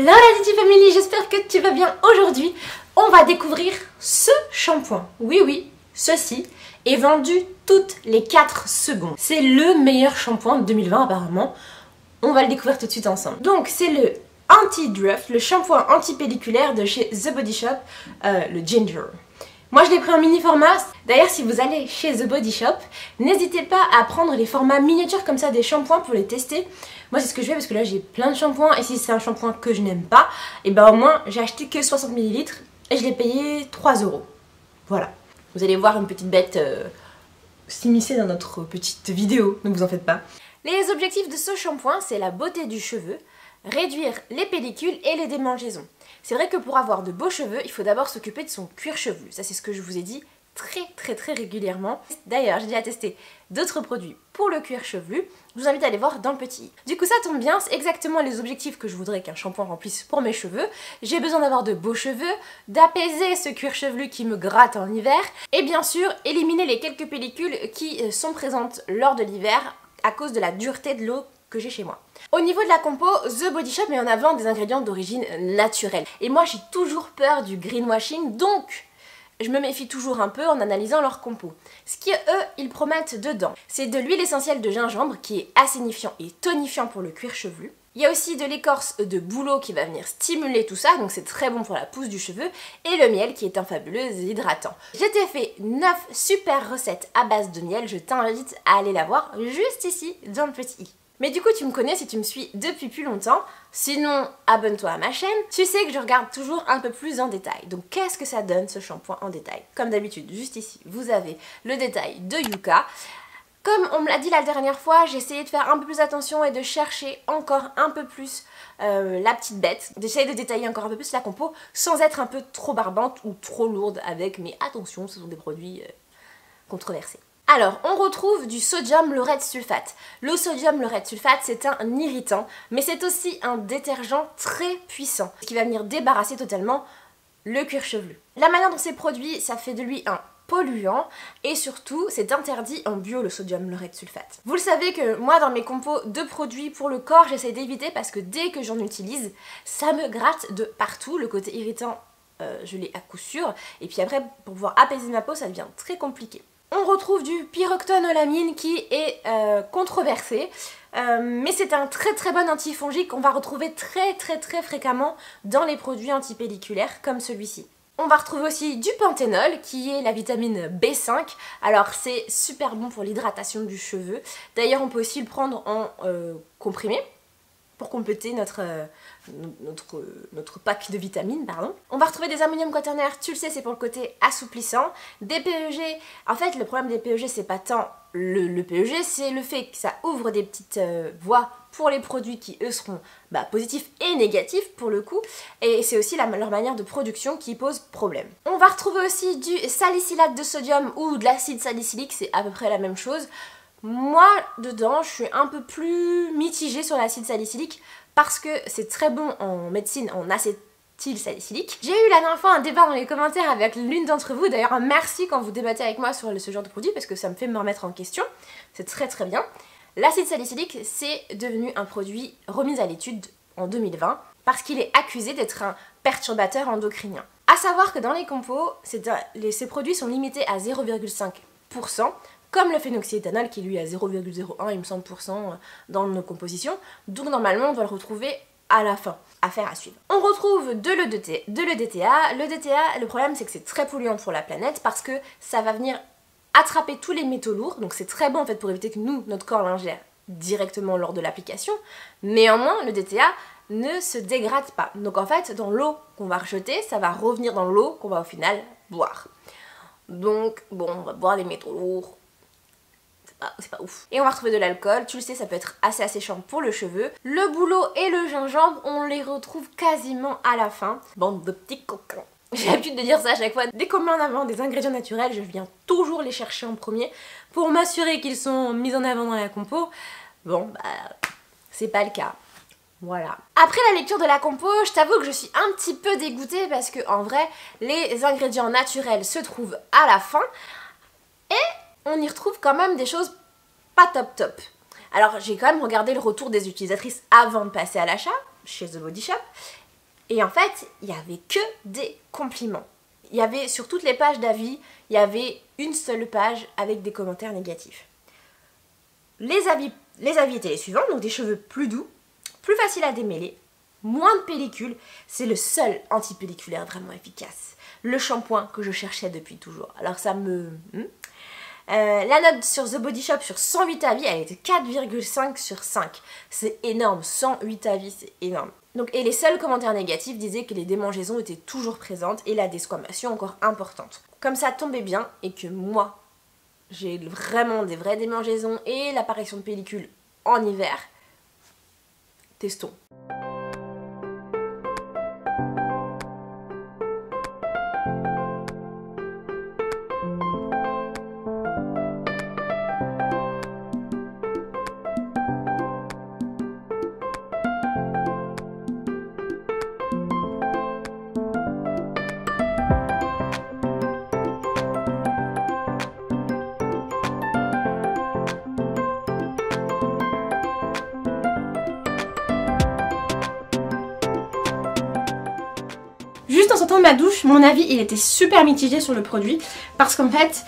Hello la Titi Family, j'espère que tu vas bien. Aujourd'hui, on va découvrir ce shampoing. Oui, ceci est vendu toutes les 4 secondes. C'est le meilleur shampoing de 2020 apparemment. On va le découvrir tout de suite ensemble. Donc c'est le Anti-Druff, le shampoing anti-pelliculaire de chez The Body Shop, le Ginger. Moi je l'ai pris en mini format. D'ailleurs si vous allez chez The Body Shop, n'hésitez pas à prendre les formats miniatures comme ça des shampoings pour les tester. Moi c'est ce que je fais parce que là j'ai plein de shampoings et si c'est un shampoing que je n'aime pas, et ben au moins j'ai acheté que 60 ml et je l'ai payé 3 €. Voilà. Vous allez voir une petite bête s'immiscer dans notre petite vidéo, ne vous en faites pas. Les objectifs de ce shampoing, c'est la beauté du cheveu, réduire les pellicules et les démangeaisons. C'est vrai que pour avoir de beaux cheveux, il faut d'abord s'occuper de son cuir chevelu. Ça c'est ce que je vous ai dit très régulièrement. D'ailleurs, j'ai déjà testé d'autres produits pour le cuir chevelu. Je vous invite à aller voir dans le petit i. Du coup, ça tombe bien, c'est exactement les objectifs que je voudrais qu'un shampoing remplisse pour mes cheveux. J'ai besoin d'avoir de beaux cheveux, d'apaiser ce cuir chevelu qui me gratte en hiver et bien sûr, éliminer les quelques pellicules qui sont présentes lors de l'hiver à cause de la dureté de l'eau que j'ai chez moi. Au niveau de la compo, The Body Shop met en avant des ingrédients d'origine naturelle. Et moi j'ai toujours peur du greenwashing, donc je me méfie toujours un peu en analysant leur compo. Ce qu'eux, ils promettent dedans, c'est de l'huile essentielle de gingembre qui est assainifiant et tonifiant pour le cuir chevelu. Il y a aussi de l'écorce de bouleau qui va venir stimuler tout ça, donc c'est très bon pour la pousse du cheveu. Et le miel qui est un fabuleux hydratant. J'ai fait 9 super recettes à base de miel, je t'invite à aller la voir juste ici dans le petit i. Mais du coup tu me connais si tu me suis depuis plus longtemps, sinon abonne-toi à ma chaîne, tu sais que je regarde toujours un peu plus en détail. Donc qu'est-ce que ça donne ce shampoing en détail? Comme d'habitude, juste ici, vous avez le détail de Yuka. Comme on me l'a dit la dernière fois, j'ai essayé de faire un peu plus attention et de chercher encore un peu plus la petite bête. D'essayer de détailler encore un peu plus la compo sans être un peu trop barbante ou trop lourde avec, mais attention, ce sont des produits controversés. Alors, on retrouve du sodium laureth sulfate. Le sodium laureth sulfate, c'est un irritant, mais c'est aussi un détergent très puissant, qui va venir débarrasser totalement le cuir chevelu. La manière dont c'est produit, ça fait de lui un polluant, et surtout, c'est interdit en bio le sodium laureth sulfate. Vous le savez que moi, dans mes compos de produits pour le corps, j'essaie d'éviter parce que dès que j'en utilise, ça me gratte de partout. Le côté irritant, je l'ai à coup sûr, et puis après, pour pouvoir apaiser ma peau, ça devient très compliqué. On retrouve du pyroxyanolamine qui est controversé, mais c'est un très bon antifongique qu'on va retrouver très fréquemment dans les produits antipelliculaires comme celui-ci. On va retrouver aussi du panthénol qui est la vitamine B5, alors c'est super bon pour l'hydratation du cheveu. D'ailleurs on peut aussi le prendre en comprimé pour compléter notre pack de vitamines, pardon. On va retrouver des ammonium quaternaire, tu le sais, c'est pour le côté assouplissant. Des PEG, en fait le problème des PEG c'est pas tant le PEG, c'est le fait que ça ouvre des petites voies pour les produits qui eux seront positifs et négatifs pour le coup, et c'est aussi leur manière de production qui pose problème. On va retrouver aussi du salicylate de sodium ou de l'acide salicylique, c'est à peu près la même chose. Moi, dedans, je suis un peu plus mitigée sur l'acide salicylique parce que c'est très bon en médecine en acétylsalicylique. J'ai eu la dernière fois un débat dans les commentaires avec l'une d'entre vous, d'ailleurs un merci quand vous débattez avec moi sur ce genre de produit parce que ça me fait me remettre en question, c'est très bien. L'acide salicylique, c'est devenu un produit remis à l'étude en 2020 parce qu'il est accusé d'être un perturbateur endocrinien. A savoir que dans les compos, ces produits sont limités à 0,5%, comme le phénoxyéthanol qui lui est à 0,01 il me semble dans nos compositions, donc normalement on doit le retrouver à la fin, affaire à suivre. On retrouve de l'EDTA. Le DTA, le problème c'est que c'est très polluant pour la planète parce que ça va venir attraper tous les métaux lourds, donc c'est très bon en fait pour éviter que notre corps l'ingère directement lors de l'application. Néanmoins, le DTA ne se dégrade pas, donc en fait dans l'eau qu'on va rejeter, ça va revenir dans l'eau qu'on va au final boire. Donc bon, on va boire les métaux lourds, c'est pas ouf. Et on va retrouver de l'alcool, tu le sais, ça peut être assez asséchant pour le cheveu. Le bouleau et le gingembre, on les retrouve quasiment à la fin. Bande de petits coquins. J'ai l'habitude de dire ça à chaque fois. Dès qu'on met en avant des ingrédients naturels, je viens toujours les chercher en premier pour m'assurer qu'ils sont mis en avant dans la compo. Bon, c'est pas le cas. Voilà. Après la lecture de la compo, je t'avoue que je suis un petit peu dégoûtée parce que en vrai, les ingrédients naturels se trouvent à la fin et on y retrouve quand même des choses pas top. Alors j'ai quand même regardé le retour des utilisatrices avant de passer à l'achat chez The Body Shop Et en fait, il n'y avait que des compliments. Il y avait sur toutes les pages d'avis, il y avait une seule page avec des commentaires négatifs. Les avis étaient les suivants, donc des cheveux plus doux, plus faciles à démêler, moins de pellicule, c'est le seul anti-pelliculaire vraiment efficace. Le shampoing que je cherchais depuis toujours. Alors ça me... la note sur The Body Shop sur 108 avis, elle était 4,5 sur 5. C'est énorme, 108 avis, c'est énorme. Donc, et les seuls commentaires négatifs disaient que les démangeaisons étaient toujours présentes et la desquamation encore importante. Comme ça tombait bien et que moi, j'ai vraiment des vraies démangeaisons et l'apparition de pellicule en hiver, testons. Juste en sortant de ma douche, mon avis il était super mitigé sur le produit parce qu'en fait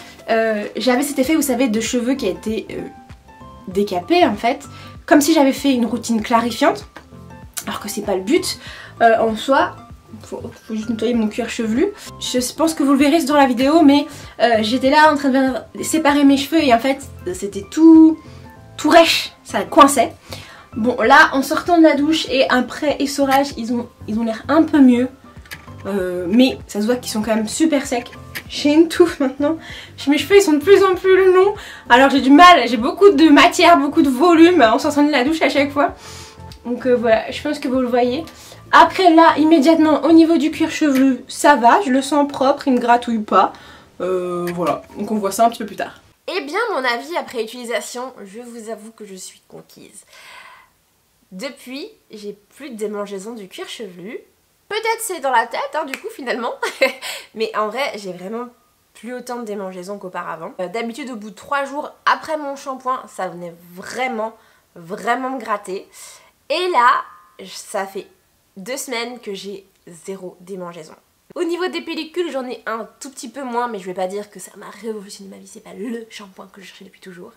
j'avais cet effet, vous savez, de cheveux qui a été décapé en fait, comme si j'avais fait une routine clarifiante, alors que c'est pas le but en soi. Faut juste nettoyer mon cuir chevelu. Je pense que vous le verrez dans la vidéo, mais j'étais là en train de séparer mes cheveux et en fait c'était tout rêche, ça coinçait. Bon là en sortant de la douche et après essorage ils ont l'air un peu mieux. Mais ça se voit qu'ils sont quand même super secs. J'ai une touffe maintenant. Mes cheveux ils sont de plus en plus longs. Alors j'ai du mal, j'ai beaucoup de matière, beaucoup de volume en sortant de la douche à chaque fois. Donc voilà, je pense que vous le voyez. Après là, immédiatement au niveau du cuir chevelu, ça va, je le sens propre, il ne gratouille pas. Voilà, donc on voit ça un petit peu plus tard. Eh bien mon avis après utilisation, je vous avoue que je suis conquise. Depuis, j'ai plus de démangeaisons du cuir chevelu. Peut-être c'est dans la tête, hein, du coup, finalement. Mais en vrai, j'ai vraiment plus autant de démangeaisons qu'auparavant. D'habitude, au bout de 3 jours après mon shampoing, ça venait vraiment me gratter. Et là, ça fait 2 semaines que j'ai 0 démangeaison. Au niveau des pellicules, j'en ai un tout petit peu moins, mais je vais pas dire que ça m'a révolutionné ma vie. C'est pas le shampoing que je cherchais depuis toujours.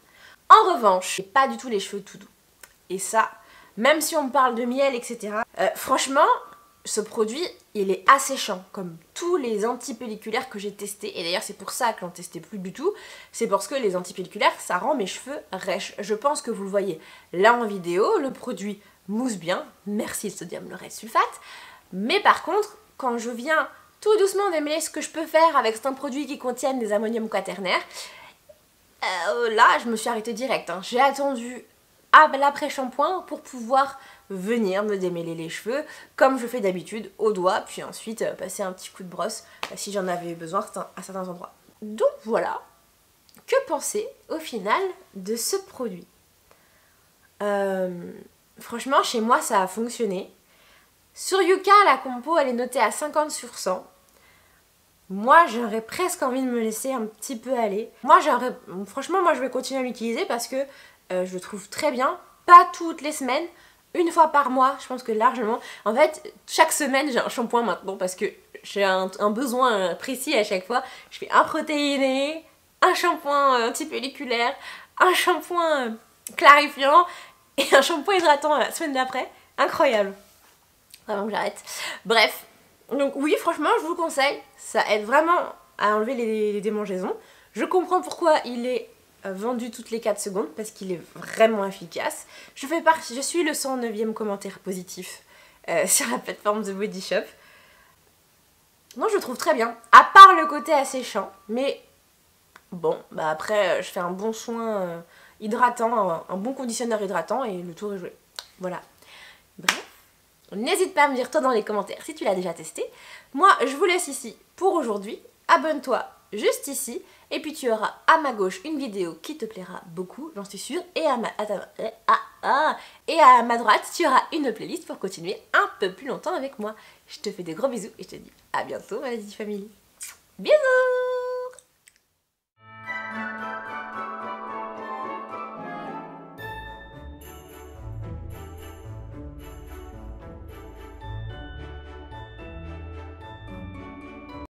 En revanche, j'ai pas du tout les cheveux tout doux. Et ça, même si on me parle de miel, etc. Franchement... ce produit, il est asséchant, comme tous les antipelliculaires que j'ai testés. Et d'ailleurs, c'est pour ça que j'en testais plus du tout. C'est parce que les antipelliculaires, ça rend mes cheveux rêches. Je pense que vous le voyez là en vidéo. Le produit mousse bien. Merci le sodium lauryl sulfate. Mais par contre, quand je viens tout doucement démêler ce que je peux faire avec certains produits qui contiennent des ammoniums quaternaires, là, je me suis arrêtée direct. Hein. J'ai attendu à l'après-shampoing pour pouvoir venir me démêler les cheveux comme je fais d'habitude au doigt, puis ensuite passer un petit coup de brosse si j'en avais besoin à certains endroits. Donc voilà, que penser au final de ce produit? Franchement chez moi ça a fonctionné. Sur Yuka la compo elle est notée à 50 sur 100. Moi j'aurais presque envie de me laisser un petit peu aller. Franchement moi je vais continuer à l'utiliser parce que je le trouve très bien, pas toutes les semaines. Une fois par mois, je pense que largement. En fait, chaque semaine, j'ai un shampoing maintenant parce que j'ai un besoin précis à chaque fois. Je fais un protéiné, un shampoing anti-pelliculaire, un shampoing clarifiant et un shampoing hydratant la semaine d'après. Incroyable. Vraiment que j'arrête. Bref, donc oui, franchement, je vous le conseille. Ça aide vraiment à enlever les démangeaisons. Je comprends pourquoi il est vendu toutes les 4 secondes parce qu'il est vraiment efficace. Je suis le 109e commentaire positif sur la plateforme The Body Shop. Non, je le trouve très bien, à part le côté asséchant, mais bon, bah après je fais un bon soin hydratant, un bon conditionneur hydratant et le tour est joué. Voilà. Bref, n'hésite pas à me dire toi dans les commentaires si tu l'as déjà testé. Moi, je vous laisse ici pour aujourd'hui. Abonne-toi juste ici. Et puis tu auras à ma gauche une vidéo qui te plaira beaucoup, j'en suis sûre. Et à ma droite, tu auras une playlist pour continuer un peu plus longtemps avec moi. Je te fais des gros bisous et je te dis à bientôt ma Lazy Family. Bisous!